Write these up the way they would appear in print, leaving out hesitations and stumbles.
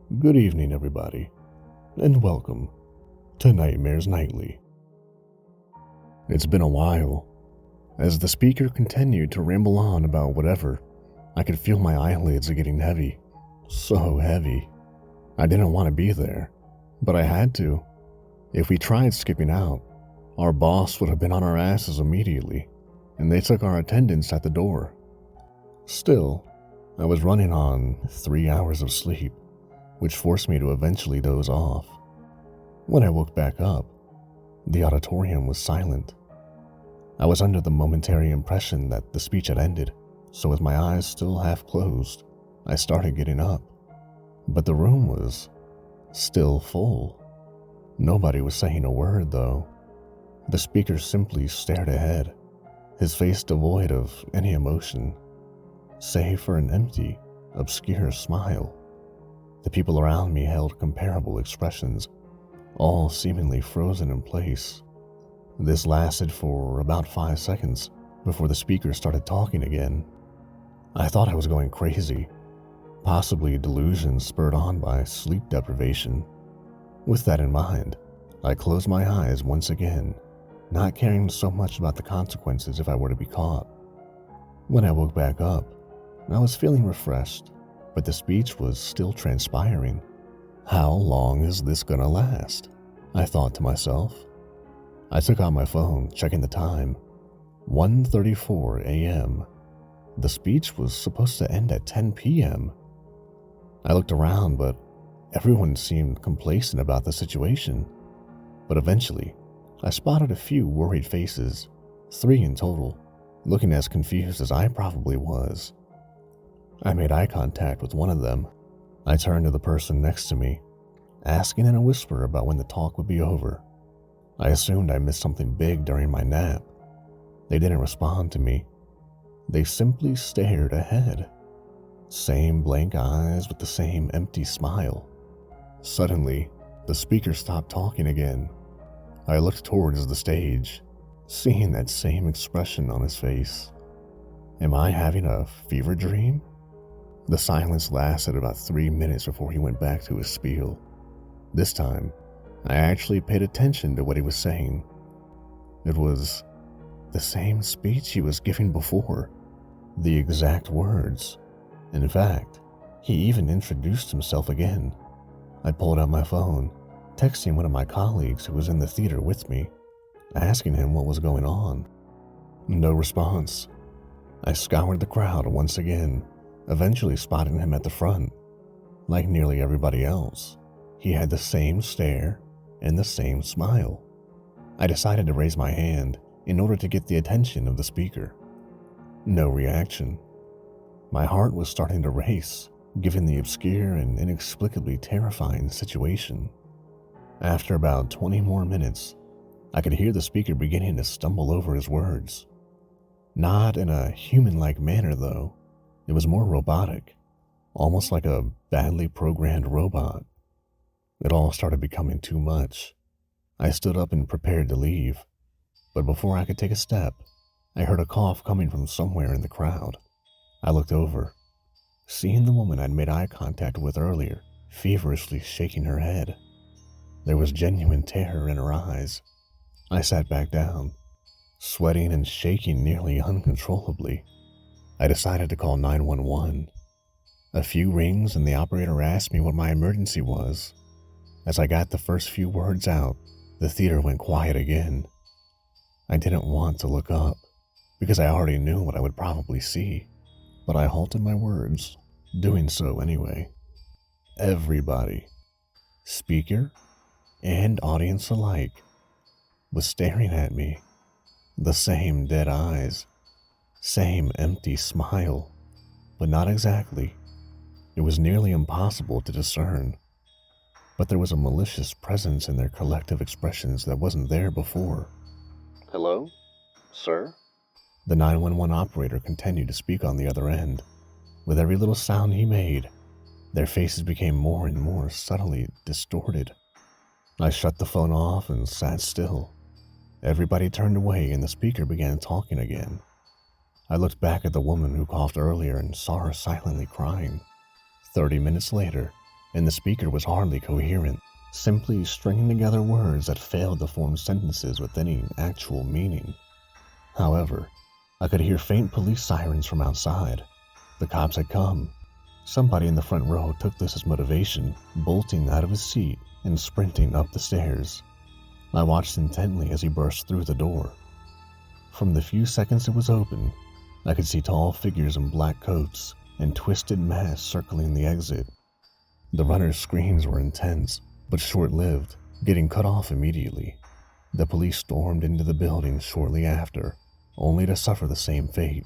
Good evening, everybody, and welcome to Nightmares Nightly. It's been a while. As the speaker continued to ramble on about whatever, I could feel my eyelids getting heavy. So heavy. I didn't want to be there, but I had to. If we tried skipping out, our boss would have been on our asses immediately, and they took our attendance at the door. Still, I was running on 3 hours of sleep, which forced me to eventually doze off. When I woke back up, the auditorium was silent. I was under the momentary impression that the speech had ended, so with my eyes still half closed, I started getting up. But the room was still full. Nobody was saying a word, though. The speaker simply stared ahead, his face devoid of any emotion, save for an empty, obscure smile. The people around me held comparable expressions, all seemingly frozen in place. This lasted for about 5 seconds before the speaker started talking again. I thought I was going crazy, possibly delusions spurred on by sleep deprivation. With that in mind, I closed my eyes once again, not caring so much about the consequences if I were to be caught. When I woke back up, I was feeling refreshed, but the speech was still transpiring. How long is this gonna last? I thought to myself. I took out my phone, checking the time. 1:34 a.m. The speech was supposed to end at 10 p.m. I looked around, but everyone seemed complacent about the situation. But eventually, I spotted a few worried faces, 3 in total, looking as confused as I probably was. I made eye contact with one of them. I turned to the person next to me, asking in a whisper about when the talk would be over. I assumed I missed something big during my nap. They didn't respond to me. They simply stared ahead. Same blank eyes with the same empty smile. Suddenly, the speaker stopped talking again. I looked towards the stage, seeing that same expression on his face. Am I having a fever dream? The silence lasted about 3 minutes before he went back to his spiel. This time, I actually paid attention to what he was saying. It was the same speech he was giving before, the exact words. In fact, he even introduced himself again. I pulled out my phone, texting one of my colleagues who was in the theater with me, asking him what was going on. No response. I scoured the crowd once again, eventually spotting him at the front. Like nearly everybody else, he had the same stare and the same smile. I decided to raise my hand in order to get the attention of the speaker. No reaction. My heart was starting to race, given the obscure and inexplicably terrifying situation. After about 20 more minutes, I could hear the speaker beginning to stumble over his words. Not in a human-like manner, though. It was more robotic, almost like a badly programmed robot. It all started becoming too much. I stood up and prepared to leave, but before I could take a step, I heard a cough coming from somewhere in the crowd. I looked over, seeing the woman I'd made eye contact with earlier, feverishly shaking her head. There was genuine terror in her eyes. I sat back down, sweating and shaking nearly uncontrollably. I decided to call 911. A few rings and the operator asked me what my emergency was. As I got the first few words out, the theater went quiet again. I didn't want to look up, because I already knew what I would probably see, but I halted my words, doing so anyway. Everybody, speaker and audience alike, was staring at me. The same dead eyes, same empty smile, but not exactly. It was nearly impossible to discern, but there was a malicious presence in their collective expressions that wasn't there before. Hello, sir? The 911 operator continued to speak on the other end. With every little sound he made, their faces became more and more subtly distorted. I shut the phone off and sat still. Everybody turned away and the speaker began talking again. I looked back at the woman who coughed earlier and saw her silently crying. 30 minutes later, and the speaker was hardly coherent, simply stringing together words that failed to form sentences with any actual meaning. However, I could hear faint police sirens from outside. The cops had come. Somebody in the front row took this as motivation, bolting out of his seat and sprinting up the stairs. I watched intently as he burst through the door. From the few seconds it was open, I could see tall figures in black coats and twisted masks circling the exit. The runner's screams were intense, but short-lived, getting cut off immediately. The police stormed into the building shortly after, only to suffer the same fate.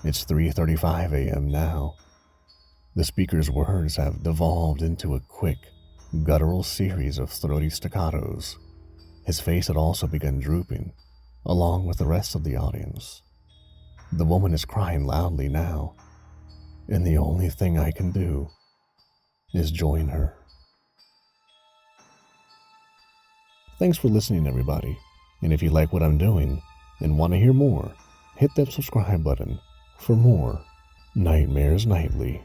It's 3:35 a.m. now. The speaker's words have devolved into a quick, guttural series of throaty staccatos. His face had also begun drooping, along with the rest of the audience. The woman is crying loudly now, and the only thing I can do is join her. Thanks for listening, everybody, and if you like what I'm doing and want to hear more, hit that subscribe button for more Nightmares Nightly.